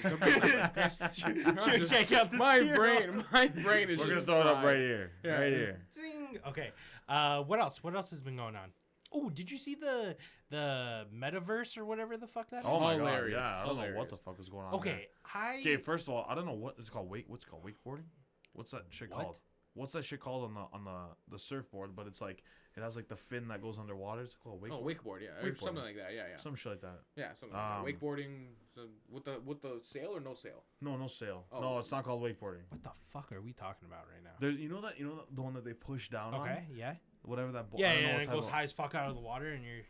Should we check out the my zero? my brain is We're just gonna throw it up fried. right here. Yeah, right just- here. Ding. Okay. What else? What else has been going on? Oh, did you see the metaverse or whatever the fuck that is? Oh my god, Hilarious. yeah. I don't know what Hilarious. the fuck is going on. Okay, Okay, first of all, I don't know what it's called. What's it called? Wakeboarding? What's that shit What? called? What's that shit called on the surfboard? But it's like it has like the fin that goes underwater. It's called wakeboard. Oh, wakeboard, yeah, or Wakeboarding. something like that. Yeah, yeah, Some shit like that. yeah, something like that. Um, Wakeboarding, so with the sail or no sail? No, no sail. Oh. No, it's not called wakeboarding. What the fuck are we talking about right now? There's the one that they push down on. Okay, yeah. Whatever that. Yeah, I don't know and what it type goes of- high as fuck out of the water, and you're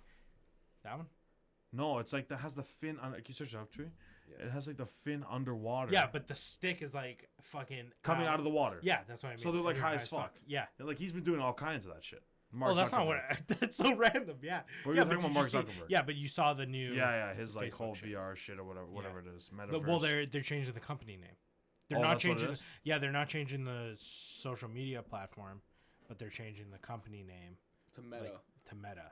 that one. No, it's like that has the fin on. Can you search it up, Tree? Yes. It has like the fin underwater. Yeah, but the stick is like fucking coming out of the water. Yeah, that's what I mean. So they're, like, You're high as fuck. Yeah. Like he's been doing all kinds of that shit. Mark that's not what. Zuckerberg. That's so random. Yeah. But yeah, you're talking about did Mark you see- Zuckerberg. Yeah, but you saw the new. Yeah, his like Facebook whole shit. VR shit or whatever it is. Metaverse. Well, they're changing the company name. They're Oh, not that's what it changing. is? Yeah, they're not changing the social media platform, but they're changing the company name To Meta. to Meta.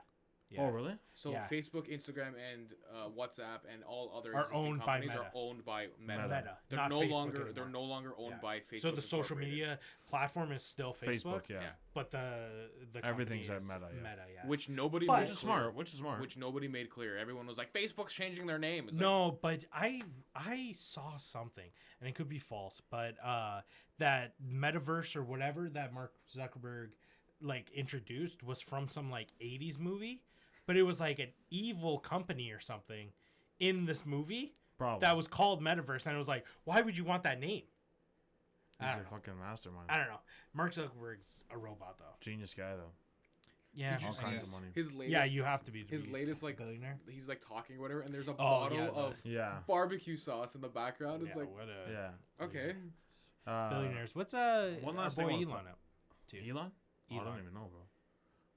Oh, really? So Yeah. Facebook, Instagram, and WhatsApp and all other Are existing owned by companies Meta. are owned by Meta. Meta, They're not no Facebook longer anymore. they're no longer owned Yeah. by Facebook. So the social Incorporated, media platform is still Facebook, Yeah. Yeah. but the Everything's company at is Meta, yeah. Meta, yeah. which nobody But- made Which is clear. smart. Which is smart. Which nobody made clear. Everyone was like, Facebook's changing their name. It's No, but I saw something, and it could be false, but that metaverse or whatever that Mark Zuckerberg like introduced was from some like 80s movie, but it was like an evil company or something in this movie Probably. that was called Metaverse, and it was like, why would you want that name? He's I a don't know. fucking mastermind. I don't know. Mark Zuckerberg's a robot though. Genius guy though. Yeah, Did you All see kinds of money. his latest. yeah, you have to be. his latest like billionaire. he's like talking or whatever, and there's a Oh, bottle yeah, of Yeah. barbecue sauce in the background. It's Yeah, like what a Yeah. okay, billionaires. What's one our last boy thing I wanna Elon up to? Elon? Oh, I Elon. don't even know, bro.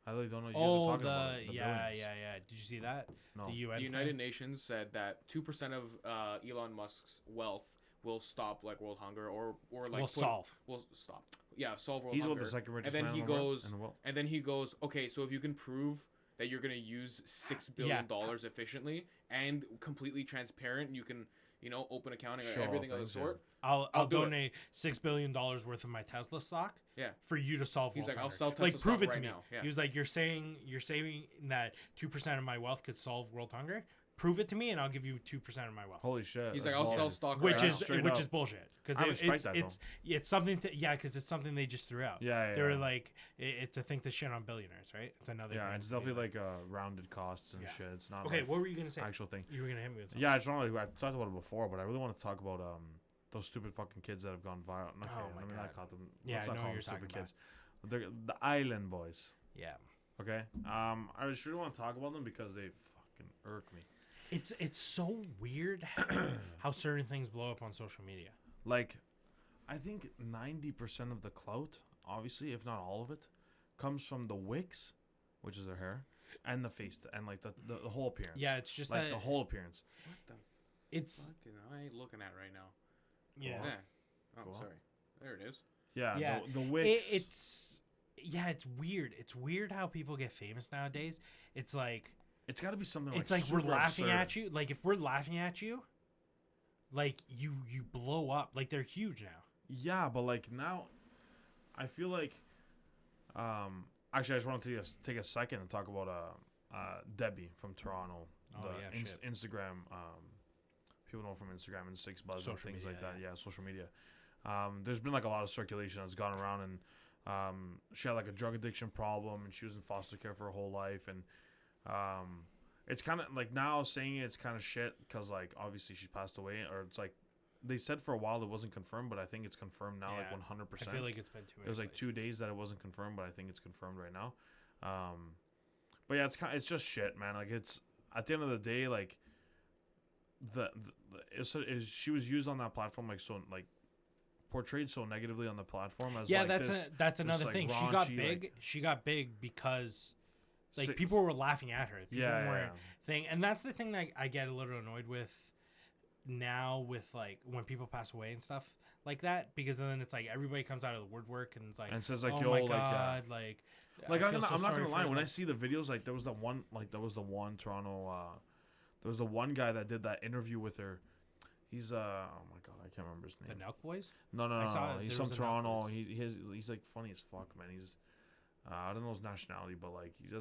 I really don't know. You guys Oh, are talking about it, the yeah. billions. Did you see that? No. The UN. the thing? United Nations said that 2% of Elon Musk's wealth will stop like world hunger or like will solve. will stop. Yeah, solve world He's hunger. the second richest and then man he in the world- goes in the world. and then he goes, okay, so if you can prove that you're gonna use $6 billion efficiently and completely transparent, you can open accounting Show or everything off of the things, yeah. sort. I'll I'll do it. donate $6 billion worth of my Tesla stock. Yeah. For you to solve. He's world like, I'll hunger. sell Tesla Like, prove stock it to right me. now. Yeah. He was like, you're saying that 2% of my wealth could solve world hunger. Prove it to me, and I'll give you 2% of my wealth. Holy shit. He's that's like, I'll sell ballsy. stock Which right is now. Straight which up. is bullshit because I respect that, it's something because it's something they just threw out. Yeah, They're yeah. like it's a thing to shit on billionaires, right? It's another. Yeah, thing it's to be definitely like rounded costs and Yeah. shit. It's not Okay, like what were you gonna say? actual thing. You were gonna hit me with something. Yeah, I just want to. I talked about it before, but I really want to talk about those stupid fucking kids that have gone viral. Not Oh kidding, my I mean, God. I caught them. Yeah, Let's I not know call what them you're stupid talking kids. They're the Island Boys. Yeah. Okay. I just really want to talk about them because they fucking irk me. It's so weird how certain things blow up on social media. Like, I think 90% of the clout, obviously, if not all of it, comes from the wicks, which is their hair, and the face, and like the whole appearance. Yeah, it's just like that the whole appearance. What the it's fucking? I ain't looking at it right now. yeah. Yeah. Oh, Cool. sorry. There it is. Yeah, Yeah. the wicks. It's weird. It's weird how people get famous nowadays. It's like It's got to be something. it's like we're super laughing absurd. at you. Like if we're laughing at you, like you blow up. Like they're huge now. Yeah, but like now, I feel like, actually, I just wanted to take a second and talk about Debbie from Toronto. Oh, the yeah, shit. Instagram. People know from Instagram and Six Buzz and Social things media, like that. Yeah, social media. There's been like a lot of circulation that's gone around, and she had like a drug addiction problem, and she was in foster care for her whole life, and it's kind of like now saying it's kind of shit because like obviously she passed away, or it's like they said for a while it wasn't confirmed, but I think it's confirmed now, like Yeah. 100%. I feel like it's been too many. It was like 2 places. days that it wasn't confirmed, but I think it's confirmed right now. But yeah, it's just shit, man. Like it's at the end of the day, like she was used on that platform like so like portrayed so negatively on the platform as Yeah, like that's another like, thing. She got raunchy, big. like- She got big because like Six- people were laughing at her. People Yeah, were yeah. thing, and that's the thing that I get a little annoyed with now with like when people pass away and stuff like that, because then it's like everybody comes out of the woodwork and it's like And says like, oh yo, my like, God, like I I'm feel not so sorry gonna for lie. When I them. see the videos, like there was the one Toronto, there was the one guy that did that interview with her. He's oh my God, I can't remember his the name. Nelk Boys. No, I saw it. he's There from was a Toronto. Nelk He's like funny as fuck, man. He's I don't know his nationality, but like he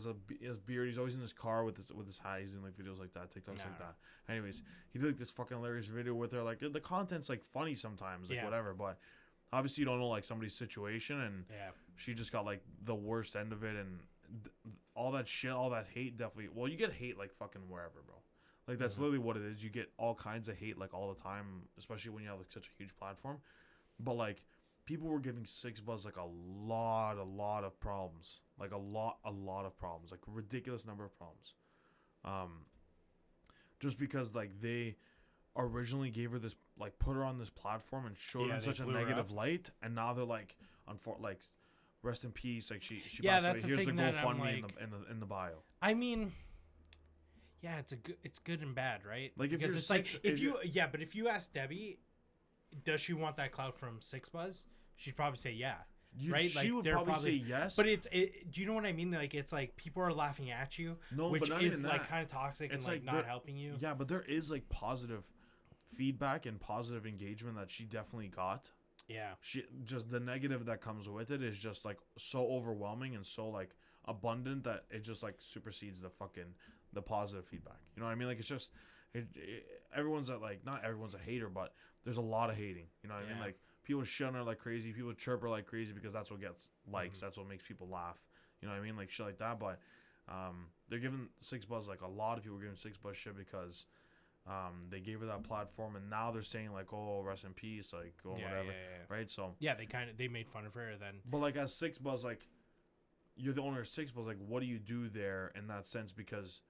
has beard. He's always in his car with his hat. He's doing like videos like that, TikToks like Nah. that. Anyways, he did like this fucking hilarious video with her. Like the content's like funny sometimes, like Yeah. whatever. But obviously you don't know like somebody's situation, and Yeah, she just got like the worst end of it, and all that shit, all that hate. Definitely, well, you get hate like fucking wherever, bro. Like that's literally what it is. You get all kinds of hate like all the time, especially when you have like such a huge platform. But like people were giving Six Buzz like a lot of problems, like a lot of problems, like a ridiculous number of problems. Just because like they originally gave her this, like put her on this platform and showed her Yeah, in they such a blew her negative up. light, and now they're like rest in peace. Like she Yeah, passed that's away. the Here's the thing that I'm GoFundMe like- in the bio. I mean, yeah, it's good and bad, right? Like, if because you're it's six- like if you- but if you ask Debbie, does she want that clout from Six Buzz? She'd probably say yeah. Right? She Like, would they're probably say yes. But do you know what I mean? Like, it's like people are laughing at you, No, which but not is even like that. kind of toxic It's and like like not there- helping you. Yeah, but there is like positive feedback and positive engagement that she definitely got. Yeah. She just the negative that comes with it is just like so overwhelming and so like abundant that it just like supersedes the positive feedback. You know what I mean? Like it's just everyone's not everyone's a hater, but there's a lot of hating. You know what I mean? Yeah. Like people shun her like crazy, people chirp her like crazy because that's what gets likes. That's what makes people laugh. You know what I mean? Like shit like that. But they're giving Six Buzz, like a lot of people are giving Six Buzz shit because they gave her that platform, and now they're saying like, oh, rest in peace, like, oh, whatever, right? So yeah, they made fun of her then. but like as Six Buzz, like you're the owner of Six Buzz, like what do you do there in that sense? Because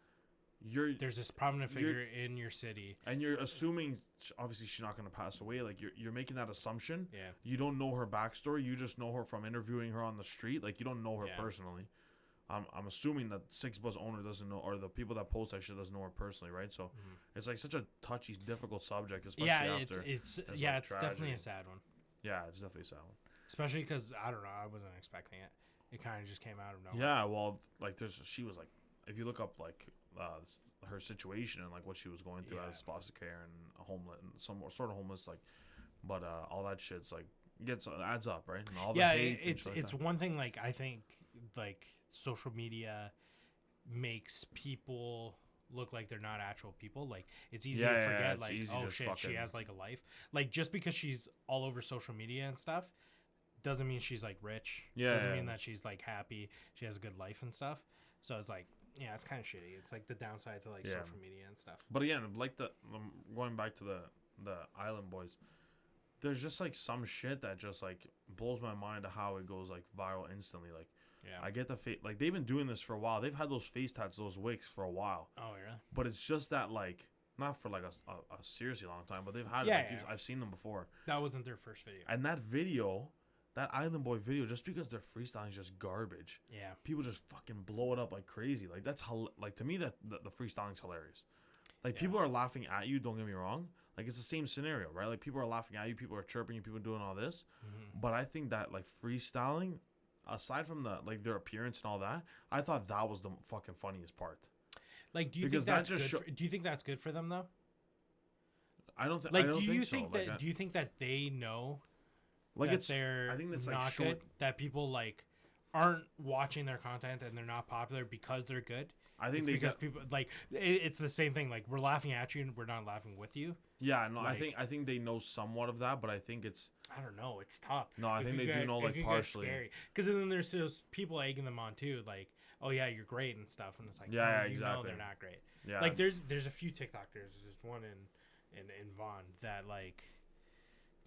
there's this prominent figure in your city, and you're assuming obviously she's not going to pass away. Like you're making that assumption. Yeah. You don't know her backstory. You just know her from interviewing her on the street. Like you don't know her Yeah. personally. I'm assuming that Six Buzz owner doesn't know, or the people that post that shit doesn't know her personally, right? So it's like such a touchy, difficult subject, especially after. It's like, definitely tragedy. a sad one, Yeah, it's definitely a sad one. especially because I don't know, I wasn't expecting it. It kind of just came out of nowhere. Yeah, well, like she was like, if you look up like her situation and like what she was going through Yeah. as foster care and homeless and some sort of homeless, like, but all that shit's like adds up, right? And all the hate and shit like it's that. one thing. Like I think like social media makes people look like they're not actual people. Like it's easy to forget. it's Like easy oh just shit, she fucking- has like a life. Like just because she's all over social media and stuff doesn't mean she's like rich. Yeah, doesn't yeah. mean that she's like happy. She has a good life and stuff. So it's like yeah, it's kind of shitty. It's like the downside to like Yeah. social media and stuff. But again, like going back to the Island Boys, there's just like some shit that just like blows my mind to how it goes like viral instantly. Like Yeah. I get the like they've been doing this for a while. They've had those face tats, those wigs for a while. Oh yeah. But it's just that like not for like a seriously long time, but they've had Yeah, it. Like, yeah. I've seen them before. That wasn't their first video. And that video, that Island Boy video, just because their freestyling is just garbage, Yeah. people just fucking blow it up like crazy. Like that's how like to me that the freestyling's hilarious. Like Yeah. people are laughing at you. Don't get me wrong. Like it's the same scenario, right? Like people are laughing at you. People are chirping you. People are doing all this. But I think that like freestyling, aside from the like their appearance and all that, I thought that was the fucking funniest part. Like, do you Because think that that's just good? Do you think that's good for them though? I don't think. Like, I don't do you think think so. that? Like, Do you think that they know like that it's. they're I think that's not like short. good? That people like aren't watching their content and they're not popular because they're good. I think It's they because got. people like it's the same thing. Like we're laughing at you and we're not laughing with you. Yeah, no, like- I think they know somewhat of that, but I think it's. I don't know. It's tough. No, I think they do know, like, partially. Because then there's those people egging them on too. Like, oh yeah, you're great and stuff. And it's like, Yeah, no, yeah, you know exactly. they're not great. Yeah. Like there's a few TikTokers. There's one in Vaughn that like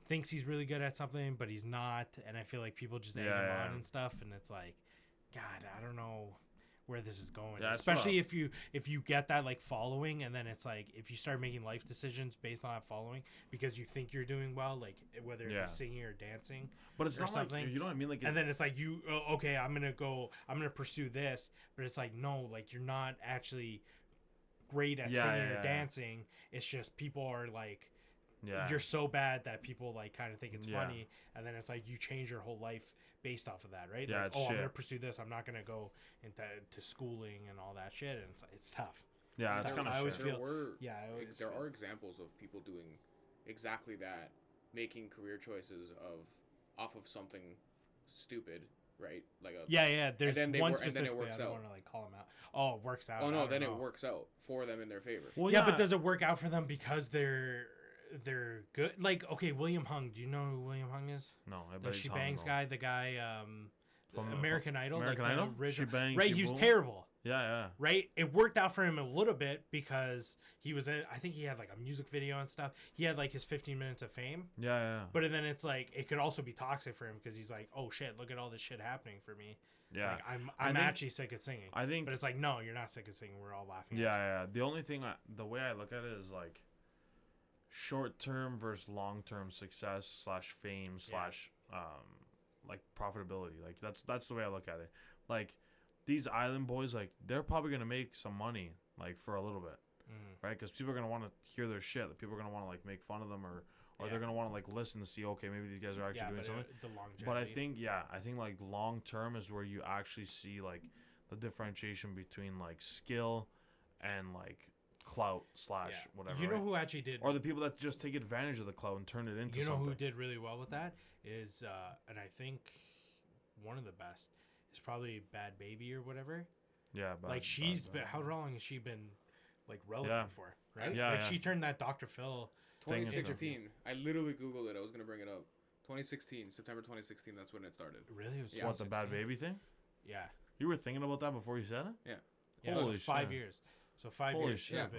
thinks he's really good at something, but he's not. And I feel like people just egg him Yeah. on and stuff. And it's like, God, I don't know where this is going. Yeah, it's Especially rough. if you get that like following, and then it's like if you start making life decisions based on that following because you think you're doing well, like whether it Yeah. be singing or dancing. But it's or not something. like you know what I mean. Like, And then it's like okay, I'm gonna pursue this, but it's like no, like you're not actually great at Yeah, singing yeah, or yeah. dancing. It's just people are like, yeah, you're so bad that people like kind of think it's Yeah. funny, and then it's like you change your whole life based off of that, right? Yeah, like, it's I'm shit. gonna pursue this. I'm not gonna go into schooling and all that shit, and it's tough. yeah, it's Stuff. kind of I always shit. feel- There always there feel- are examples of people doing exactly that, making career choices off of something stupid, right? Like a Yeah. There's then they one work- and then it specifically. works I don't out. want to like call him out. Oh, it works out. oh I no, don't then know. it works out for them in their favor. Well, Yeah, but does it work out for them because they're good? Like, okay, William Hung. Do you know who William Hung is? No, I The bet She Bangs guy, the guy, From American Idol, American like the Idol? original. She Bangs, right, She he was Boom? terrible. Yeah. Right, it worked out for him a little bit because he was in. I think he had like a music video and stuff. He had like his 15 minutes of fame. Yeah. But then it's like it could also be toxic for him because he's like, oh shit, look at all this shit happening for me. Yeah. Like, I I'm think- actually sick of singing. I think. But it's like, no, you're not sick of singing. We're all laughing. at Yeah. The only thing, the way I look at it is like short term versus long term success / fame / like profitability. Like that's the way I look at it. Like these island boys, like they're probably gonna make some money like for a little bit, right? Because people are gonna want to hear their shit. Like, people are gonna want to like make fun of them or they're gonna want to like listen to see, okay, maybe these guys are actually doing something. The longevity. But I think like long term is where you actually see like the differentiation between like skill and like clout / whatever. You know right? who actually did, Or the people that just take advantage of the clout and turn it into you know something. who did really well with that is, and I think one of the best is probably Bad Baby or whatever. Yeah, Like she's been, how long has she been like relevant for? Right? Yeah, like yeah. she turned that Dr. Phil. 2016. I literally googled it. I was gonna bring it up. 2016, September 2016. That's when it started. Really? It was What, the Bad 2016? Baby thing? Yeah. You were thinking about that before you said it? Yeah. Holy so 5 shit. years. So 5 Holy years shit,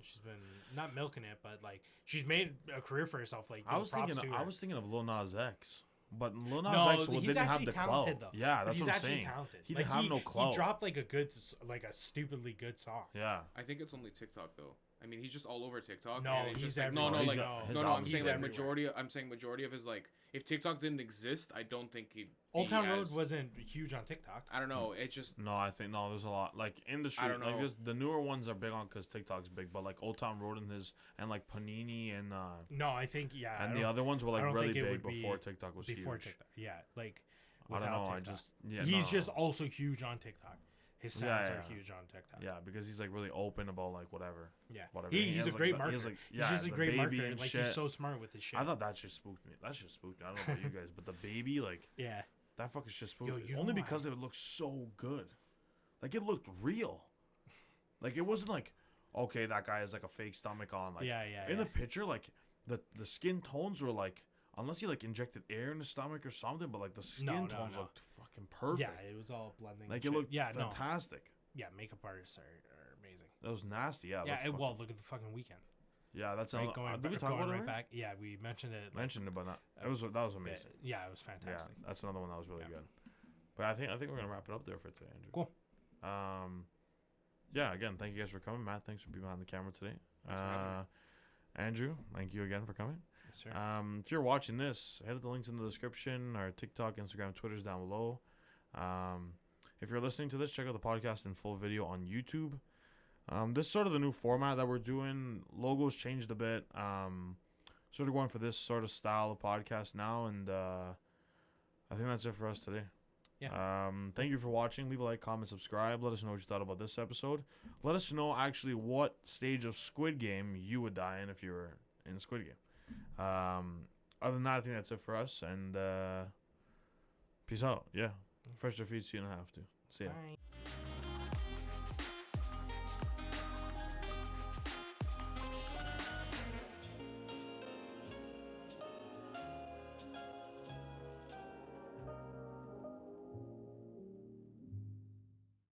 she's been not milking it, but like she's made a career for herself. Like I was props thinking to her. I was thinking of Lil Nas X. But Lil Nas No, X he's didn't have actually the talented, clout. though. Yeah, But that's he's what I'm actually saying. talented. He Like, didn't have no clout. He dropped like a stupidly good song. Yeah. I think it's only TikTok though. I mean, he's just all over TikTok. No, and it's he's just like, everywhere. no, He's like got- his no. I'm albums saying are like everywhere. majority of his like, if TikTok didn't exist, I don't think he'd. Old be Town Road as- wasn't huge on TikTok. I don't know. It's just No, I think there's a lot like industry. I don't Like know. the newer ones are big on because TikTok's big, but like Old Town Road and like Panini and No, I think I the don't- other ones were I like don't really think it big would be before TikTok was before huge. TikTok. Yeah, like I don't without know. TikTok. He's Just also huge on TikTok. His sounds are huge on TikTok. Yeah, because he's like really open about like whatever. Yeah. Whatever. He's has, a like, great the- marketer. he has, like, He's yeah, just a the great baby marketer. and Like shit. he's so smart with his shit. I thought that just spooked me. That just spooked me. I don't know about you guys, but the baby, like Yeah. that fucking shit spooked Yo, me. you know Only why? because it looked so good. Like it looked real. Like it wasn't like, okay, that guy has like a fake stomach on. Like Yeah. in the picture, like the skin tones were like, unless he like injected air in the stomach or something, but like the skin tones no. looked fucking perfect. Yeah, it was all blending. Like and it shit. looked no. fantastic. Yeah, makeup artists are amazing. That was nasty. Yeah. it Yeah, looked fucking- well, look at the fucking Weekend. yeah, that's Right, another. Did we talk about it? Right? back? Yeah, we mentioned it. Like, Mentioned it, but not. That was amazing. yeah, it was fantastic. Yeah, that's another one that was really Yeah. good. But I think we're gonna wrap it up there for today, Andrew. Cool. Yeah. Again, thank you guys for coming. Matt, thanks for being behind the camera today. Thanks for having me. Andrew, thank you again for coming. Yes, sir. If you're watching this, head to the links in the description. Our TikTok, Instagram, Twitter's down below. If you're listening to this, check out the podcast in full video on YouTube. This is sort of the new format that we're doing. Logos changed a bit. Sort of going for this sort of style of podcast now, and I think that's it for us today. Yeah. Thank you for watching. Leave a like, comment, subscribe. Let us know what you thought about this episode. Let us know actually what stage of Squid Game you would die in if you were in Squid Game. Other than that, I think that's it for us. And peace out. Yeah. Fresh their feet so you don't have to. See ya. Bye.